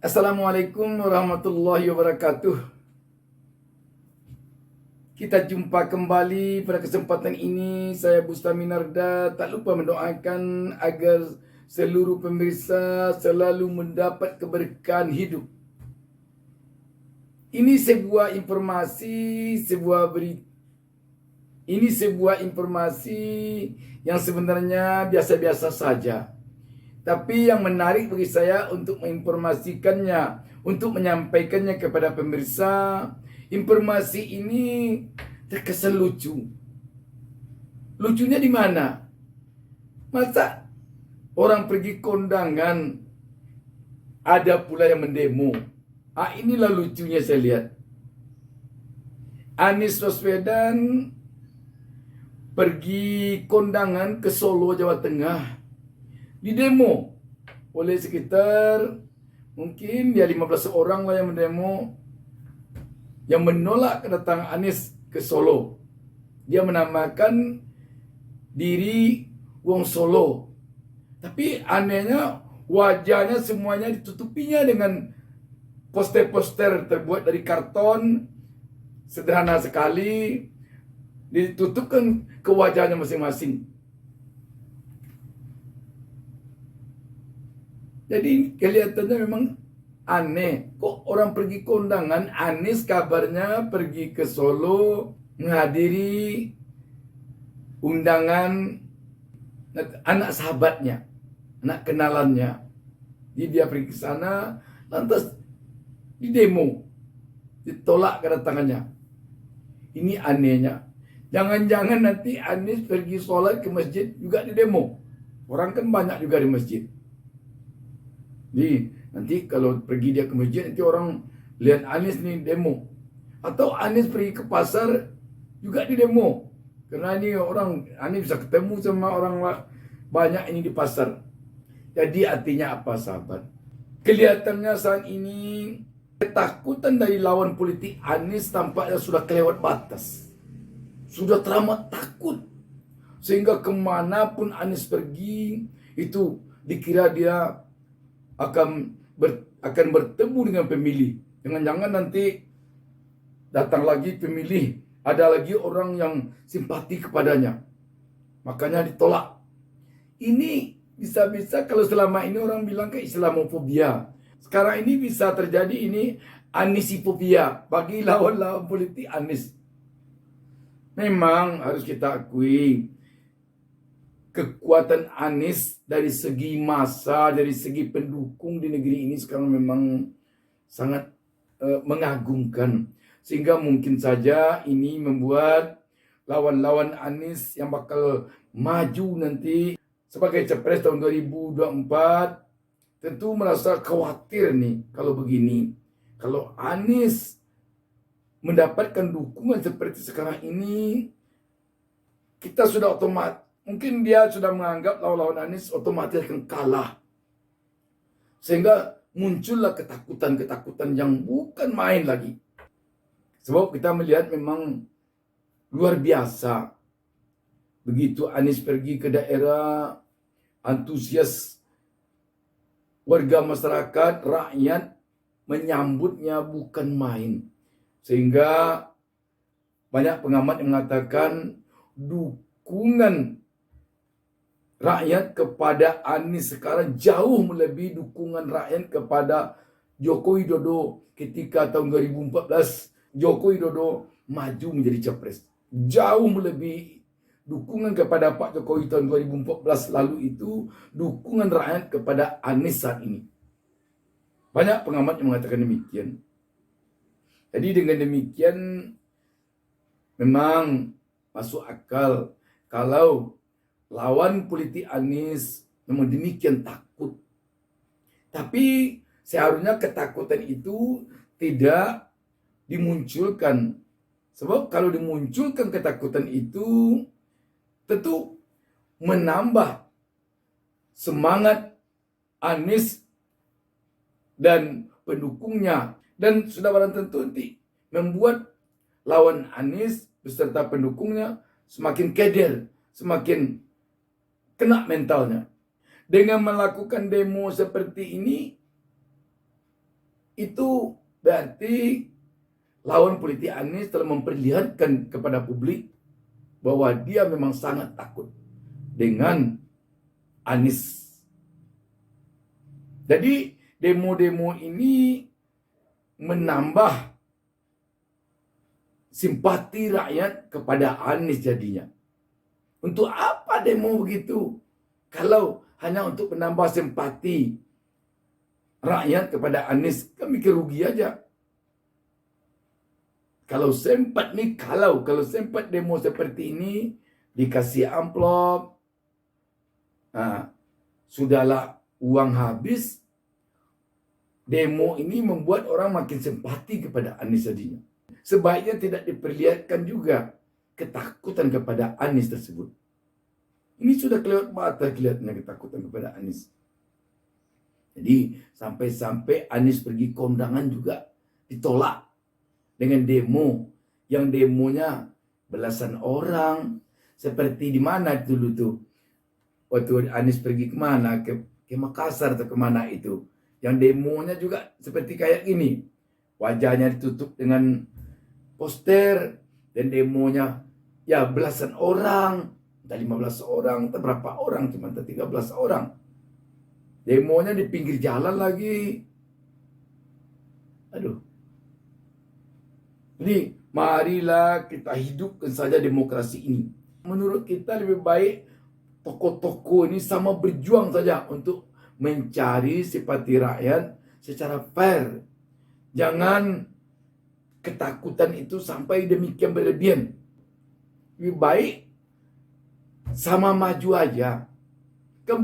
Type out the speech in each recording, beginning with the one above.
Assalamualaikum warahmatullahi wabarakatuh. Kita jumpa kembali pada kesempatan ini. Saya Bustami Narda. Tak lupa mendoakan agar seluruh pemirsa selalu mendapat keberkahan hidup. Ini sebuah informasi yang sebenarnya biasa-biasa saja. Tapi yang menarik bagi saya untuk menginformasikannya, untuk menyampaikannya kepada pemirsa. Informasi ini terkesan lucu. Lucunya di mana? Masa orang pergi kondangan, ada pula yang mendemo. Inilah lucunya saya lihat. Anies Baswedan pergi kondangan ke Solo, Jawa Tengah. Didemo oleh sekitar mungkin 15 orang lah yang mendemo, yang menolak kedatangan Anies ke Solo. Dia menamakan diri Wong Solo. Tapi anehnya wajahnya semuanya ditutupinya dengan poster-poster terbuat dari karton, sederhana sekali, ditutupkan ke wajahnya masing-masing. Jadi kelihatannya memang aneh. Kok orang pergi kondangan, Anies kabarnya pergi ke Solo menghadiri undangan anak sahabatnya, anak kenalannya. Jadi dia pergi ke sana, lantas didemo, ditolak kedatangannya. Ini anehnya. Jangan-jangan nanti Anies pergi sholat ke masjid juga didemo. Orang kan banyak juga di masjid. Jadi nanti kalau pergi dia ke masjid, nanti orang lihat Anies nih demo. Atau Anies pergi ke pasar juga di demo. Karena ini Anies bisa ketemu sama orang banyak ini di pasar. Jadi artinya apa, sahabat? Kelihatannya saat ini ketakutan dari lawan politik Anies tampaknya sudah kelewat batas. Sudah teramat takut. Sehingga kemanapun Anies pergi, itu dikira dia akan bertemu dengan pemilih. Jangan-jangan nanti datang lagi pemilih, ada lagi orang yang simpati kepadanya, makanya ditolak. Ini bisa-bisa kalau selama ini orang bilang ke Islamofobia, sekarang ini bisa terjadi ini Anisifobia bagi lawan-lawan politik Anies. Memang harus kita akui, kekuatan Anies dari segi massa, dari segi pendukung di negeri ini sekarang memang sangat mengagumkan. Sehingga mungkin saja ini membuat lawan-lawan Anies yang bakal maju nanti sebagai capres tahun 2024 tentu merasa khawatir nih kalau begini. Kalau Anies mendapatkan dukungan seperti sekarang ini, kita sudah otomatis, mungkin dia sudah menganggap lawan-lawan Anies otomatis akan kalah. Sehingga muncullah ketakutan-ketakutan yang bukan main lagi. Sebab kita melihat memang luar biasa. Begitu Anies pergi ke daerah, antusias warga masyarakat, rakyat menyambutnya bukan main. Sehingga banyak pengamat yang mengatakan dukungan rakyat kepada Anies sekarang jauh melebihi dukungan rakyat kepada Joko Widodo ketika tahun 2014 Joko Widodo maju menjadi capres. Jauh melebihi dukungan kepada Pak Jokowi tahun 2014 lalu itu dukungan rakyat kepada Anies saat ini. Banyak pengamat yang mengatakan demikian. Jadi dengan demikian memang masuk akal kalau lawan politik Anies memang demikian takut. Tapi seharusnya ketakutan itu tidak dimunculkan. Sebab kalau dimunculkan ketakutan itu tentu menambah semangat Anies dan pendukungnya. Dan sudah barang tentu nanti membuat lawan Anies beserta pendukungnya semakin keder, semakin kena mentalnya. Dengan melakukan demo seperti ini, Itu berarti lawan politik Anies telah memperlihatkan kepada publik bahwa dia memang sangat takut dengan Anies. Jadi demo-demo ini menambah simpati rakyat kepada Anies jadinya. Untuk apa demo begitu? Kalau hanya untuk menambah simpati rakyat kepada Anies, kan mikir rugi aja. Kalau sempat demo seperti ini dikasih amplop, sudahlah uang habis, demo ini membuat orang makin simpati kepada Anies jadinya. Sebaiknya tidak diperlihatkan juga ketakutan kepada Anies tersebut. Ini sudah kelewat mata kelihatannya ketakutan kepada Anies. Jadi sampai-sampai Anies pergi kondangan juga ditolak dengan demo, yang demonya belasan orang. Seperti di mana dulu tuh, waktu Anies pergi kemana, ke Makassar atau kemana itu, yang demonya juga seperti kayak gini, wajahnya ditutup dengan poster, dan demonya ya belasan orang, entah 15 orang, entah berapa orang, cuma 13 orang. Demonya di pinggir jalan lagi. Aduh. Jadi marilah kita hidupkan saja demokrasi ini. Menurut kita lebih baik tokoh-tokoh ini sama berjuang saja untuk mencari simpati rakyat secara fair. Jangan ketakutan itu sampai demikian berlebihan. Lebih baik sama maju aja. Kan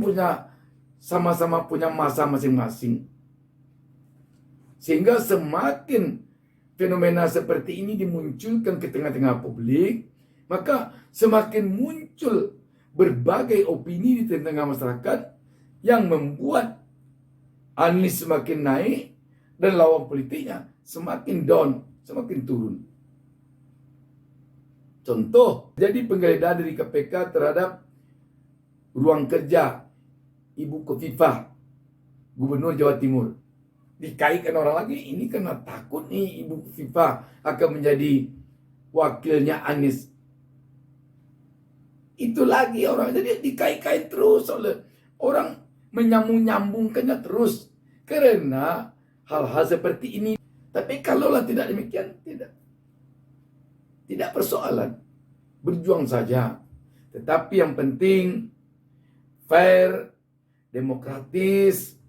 sama-sama punya masa masing-masing. Sehingga semakin fenomena seperti ini dimunculkan ke tengah-tengah publik, maka semakin muncul berbagai opini di tengah masyarakat yang membuat Anies semakin naik dan lawan politiknya semakin down, semakin turun. Contoh, jadi penggeledahan dari KPK terhadap ruang kerja Ibu Khofifah, Gubernur Jawa Timur. Dikaitkan orang lagi, ini karena takut nih Ibu Khofifah akan menjadi wakilnya Anies. Itu lagi orang, jadi dikait-kait terus oleh orang, menyambung-nyambungkannya terus karena hal-hal seperti ini. Tapi kalaulah tidak demikian, tidak persoalan, berjuang saja. Tetapi yang penting fair, demokratis.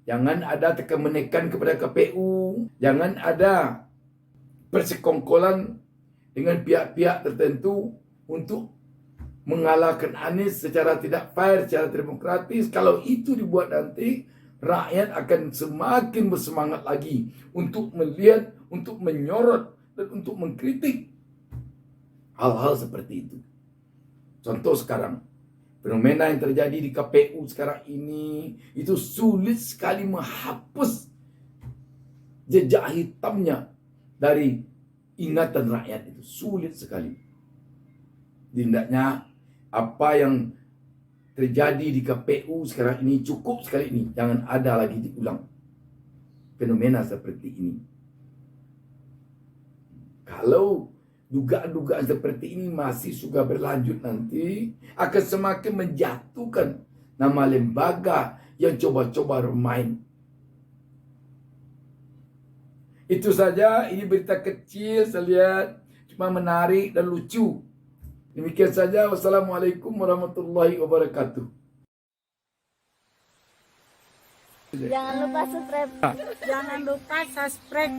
Jangan ada tekan menekan kepada KPU. Jangan ada persekongkolan dengan pihak-pihak tertentu untuk mengalahkan Anies secara tidak fair, secara demokratis. Kalau itu dibuat nanti, rakyat akan semakin bersemangat lagi untuk melihat, untuk menyorot, dan untuk mengkritik hal-hal seperti itu. Contoh sekarang, fenomena yang terjadi di KPU sekarang ini, itu sulit sekali menghapus jejak hitamnya dari ingatan rakyat. Itu sulit sekali. Tindaknya apa yang terjadi di KPU sekarang ini cukup sekali ini. Jangan ada lagi diulang fenomena seperti ini. Kalau dugaan-dugaan seperti ini masih juga berlanjut nanti, akan semakin menjatuhkan nama lembaga yang coba-coba bermain. Itu saja, ini berita kecil saya lihat, cuma menarik dan lucu. Demikian saja, wassalamualaikum warahmatullahi wabarakatuh. Jangan lupa subscribe.